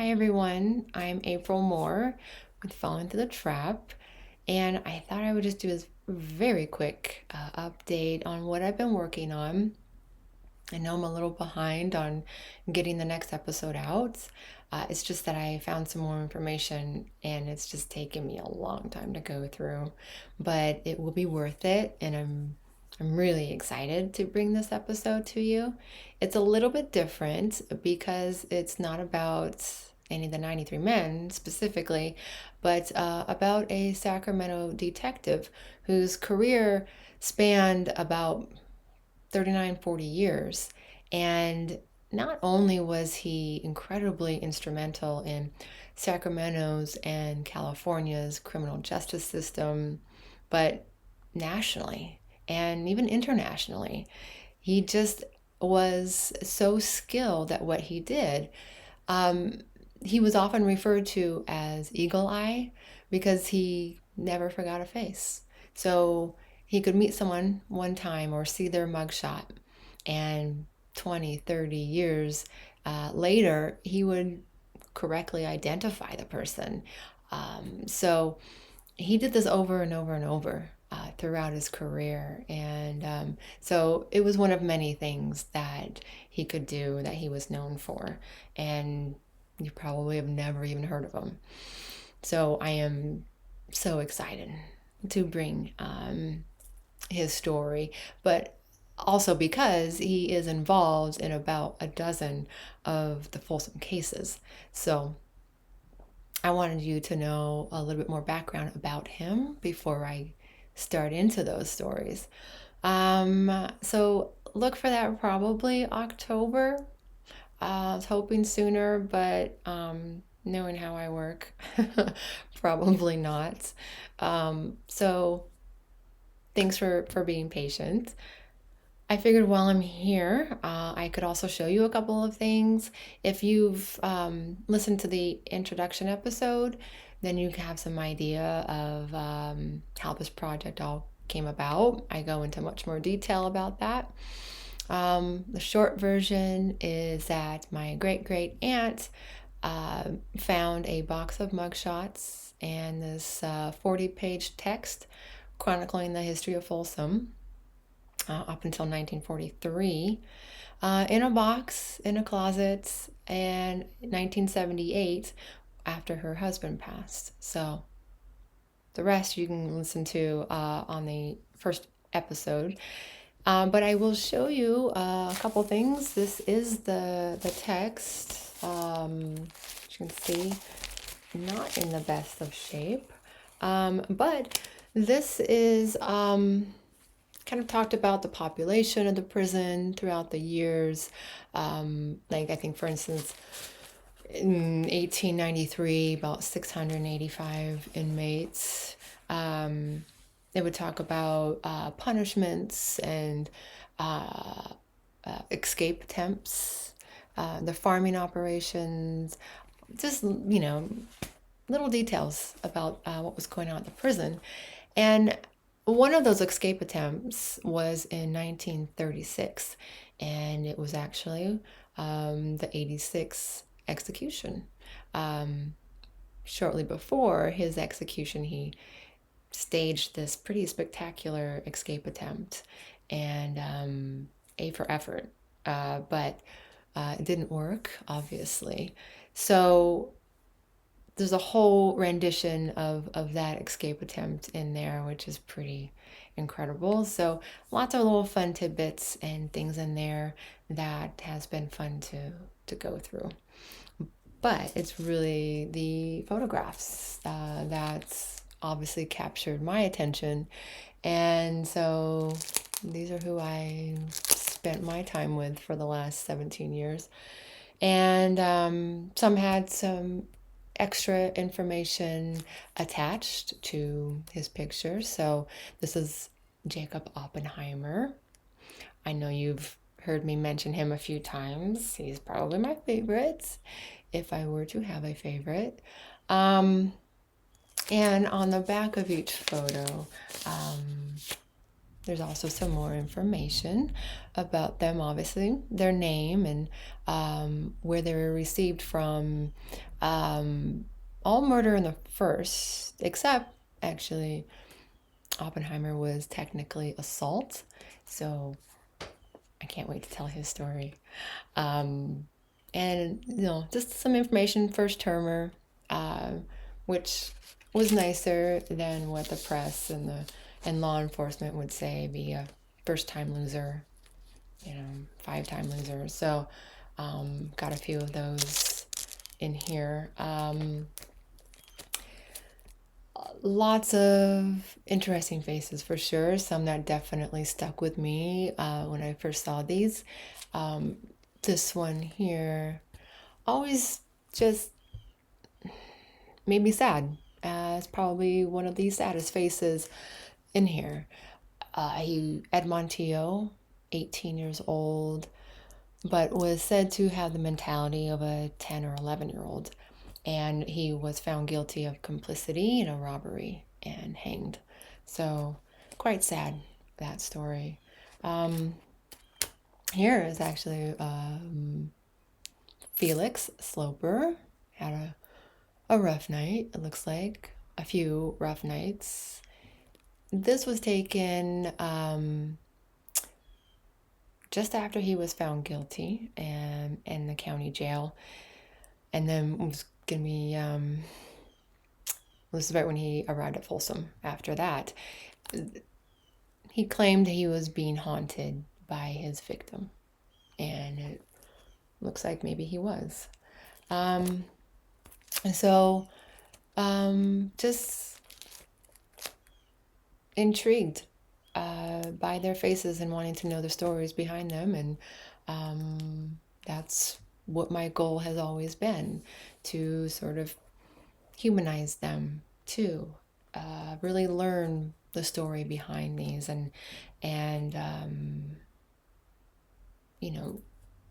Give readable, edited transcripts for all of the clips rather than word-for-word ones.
Hi everyone, I'm April Moore with Fall into the Trap, and I thought I would just do this very quick update on what I've been working on. I know I'm a little behind on getting the next episode out. It's just that I found some more information and it's just taken me a long time to go through, but it will be worth it, and I'm really excited to bring this episode to you. It's a little bit different because it's not about any of the 93 men specifically, but about a Sacramento detective whose career spanned about 39, 40 years. And not only was he incredibly instrumental in Sacramento's and California's criminal justice system, but nationally and even internationally, he just was so skilled at what he did. Um, he was often referred to as Eagle Eye because he never forgot a face. So he could meet someone one time or see their mugshot, and 20, 30 years later, he would correctly identify the person. So he did this over and over and over throughout his career. And so it was one of many things that he could do that he was known for. And you probably have never even heard of him. So I am so excited to bring his story, but also because he is involved in about a dozen of the Folsom cases. So I wanted you to know a little bit more background about him before I start into those stories. So look for that probably October. I was hoping sooner, but knowing how I work, probably not. So thanks for being patient. I figured while I'm here, I could also show you a couple of things. If you've listened to the introduction episode, then you have some idea of how this project all came about. I go into much more detail about that. The short version is that my great great aunt found a box of mugshots and this 40-page text chronicling the history of Folsom up until 1943 in a box in a closet, and 1978 after her husband passed. So the rest you can listen to on the first episode. But I will show you a couple things. This is the text. As you can see, not in the best of shape. But this is kind of talked about the population of the prison throughout the years. Like I think, for instance, in 1893, about 685 inmates. It would talk about punishments and escape attempts, the farming operations, just, little details about what was going on at the prison. And one of those escape attempts was in 1936, and it was actually the 86th execution. Shortly before his execution, he staged this pretty spectacular escape attempt, and A for effort, but it didn't work, obviously. So there's a whole rendition of that escape attempt in there, which is pretty incredible. So lots of little fun tidbits and things in there that has been fun to go through. But it's really the photographs that's obviously captured my attention. And so these are who I spent my time with for the last 17 years. And some had some extra information attached to his pictures. So this is Jacob Oppenheimer. I know you've heard me mention him a few times. He's probably my favorite, if I were to have a favorite. And on the back of each photo, there's also some more information about them, obviously, their name and where they were received from. Um, all murder in the first, except actually Oppenheimer was technically assault. So I can't wait to tell his story. Um, and just some information, first termer, uh, which was nicer than what the press and law enforcement would say, be a first time loser, 5-time loser. So got a few of those in here. Lots of interesting faces for sure. Some that definitely stuck with me when I first saw these. Um, this one here always just made me sad. It's probably one of the saddest faces in here. Ed Montijo, 18 years old, but was said to have the mentality of a 10 or 11-year-old. And he was found guilty of complicity in a robbery and hanged. So, quite sad, that story. Um, Here is actually Felix Sloper. Had a rough night, it looks like. A few rough nights. This was taken just after he was found guilty and in the county jail. And then was going to be, this is right when he arrived at Folsom. After that, he claimed he was being haunted by his victim. And it looks like maybe he was. And so, just intrigued by their faces and wanting to know the stories behind them. And that's what my goal has always been, to sort of humanize them too, really learn the story behind these and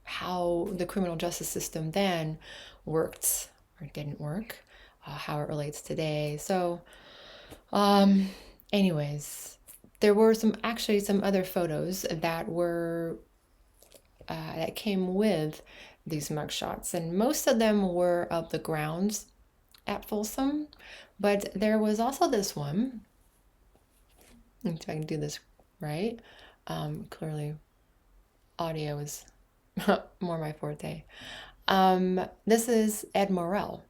how the criminal justice system then worked or didn't work, how it relates today. So anyways, there were some other photos that were that came with these mugshots, and most of them were of the grounds at Folsom, but there was also this one. Let's see if I can do this right. Clearly, audio is more my forte. This is Ed Morrell,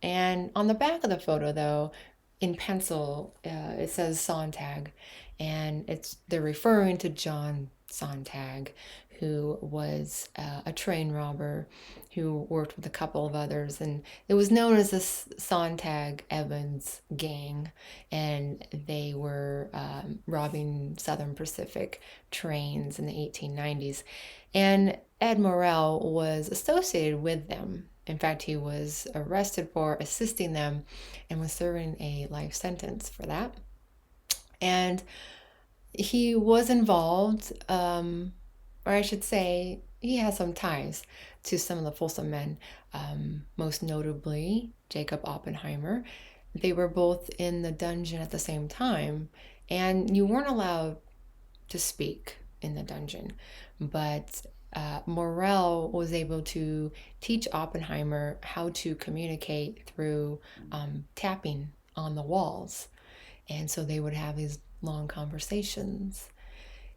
and on the back of the photo, though, in pencil, it says Sontag, and they're referring to John Sontag, who was a train robber who worked with a couple of others, and it was known as the Sontag Evans gang, and they were robbing Southern Pacific trains in the 1890s. And Ed Morrell was associated with them. In fact, he was arrested for assisting them and was serving a life sentence for that. And he was involved, or I should say, he has some ties to some of the Folsom men, most notably Jacob Oppenheimer. They were both in the dungeon at the same time, and you weren't allowed to speak in the dungeon. But Morrell was able to teach Oppenheimer how to communicate through tapping on the walls. And so they would have these long conversations.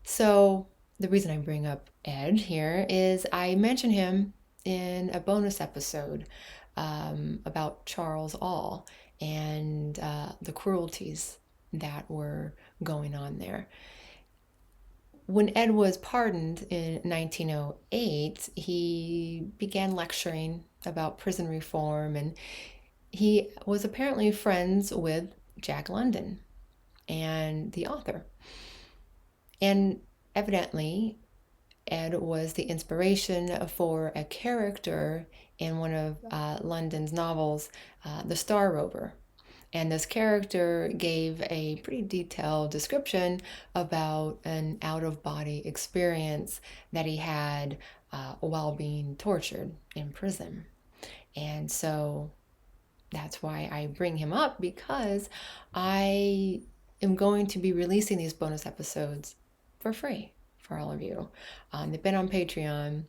So the reason I bring up Ed here is I mentioned him in a bonus episode about Charles All and the cruelties that were going on there. When Ed was pardoned in 1908, he began lecturing about prison reform, and he was apparently friends with Jack London and the author. And evidently, Ed was the inspiration for a character in one of London's novels, The Star Rover. And this character gave a pretty detailed description about an out-of-body experience that he had while being tortured in prison. And so that's why I bring him up, because I am going to be releasing these bonus episodes for free for all of you. They've been on Patreon,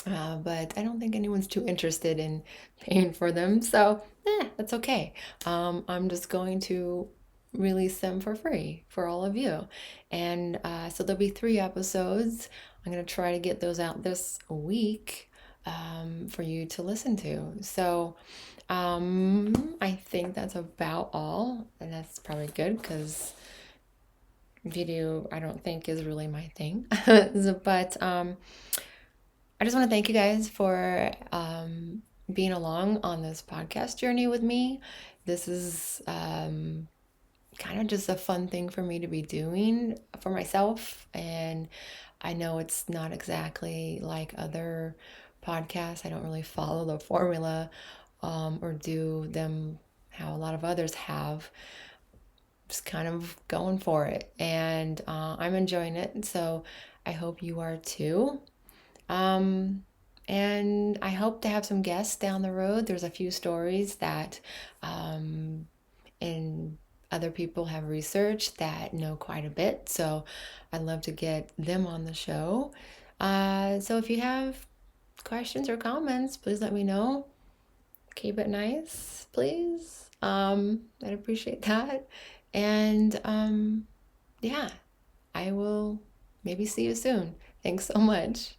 but I don't think anyone's too interested in paying for them, so that's okay. I'm just going to release them for free for all of you. And so there'll be 3 episodes. I'm going to try to get those out this week for you to listen to. So I think that's about all, and that's probably good because video I don't think is really my thing. But I just want to thank you guys for being along on this podcast journey with me. This is kind of just a fun thing for me to be doing for myself. And I know it's not exactly like other podcasts. I don't really follow the formula or do them how a lot of others have. Just kind of going for it. And I'm enjoying it. So I hope you are too. Um, and I hope to have some guests down the road. There's a few stories that and other people have researched that know quite a bit. So I'd love to get them on the show. So if you have questions or comments, please let me know. Keep it nice, please. I'd appreciate that. And yeah, I will maybe see you soon. Thanks so much.